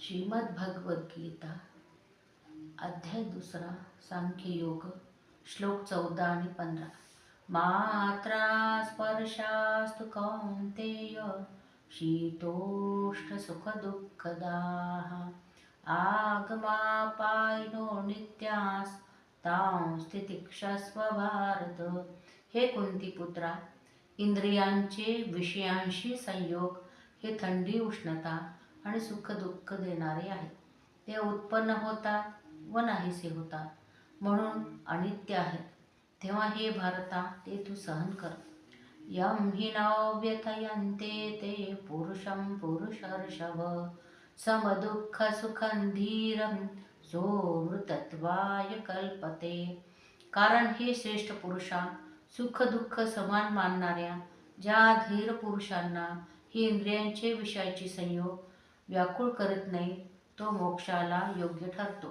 श्रीमद्भगवद्गीता अध्याय 2 सांख्ययोग श्लोक 14 आणि 15. मात्रा स्पर्शास्तु कौन्तेय शीतोष्ण सुख दुःखदाः आगमापायिनो नित्यास् तां स्थितिक्षस्व भारत. हे कुंतीपुत्रा, इंद्रियांचे विषयांशी संयोग हे थंडी, उष्णता आणि सुख दुःख देणारे आहे. ते उत्पन्न होतात व नाहीसे होतात, म्हणून अनित्य आहेत. तेव्हा हे भारता, ते तू सहन कर. यम हि न व्यथयन्ते ते पुरुषं पुरुषर्षभ समदुःख सुखं धीरं सोऽमृतत्वाय कल्पते. कारण हे श्रेष्ठ पुरुषा, सुख दुःख समान मानणाऱ्या ज्या धीर पुरुषांना ही इंद्रियांचे विषयाची संयोग व्याकुळ करीत नाही, तो मोक्षाला योग्य ठरतो.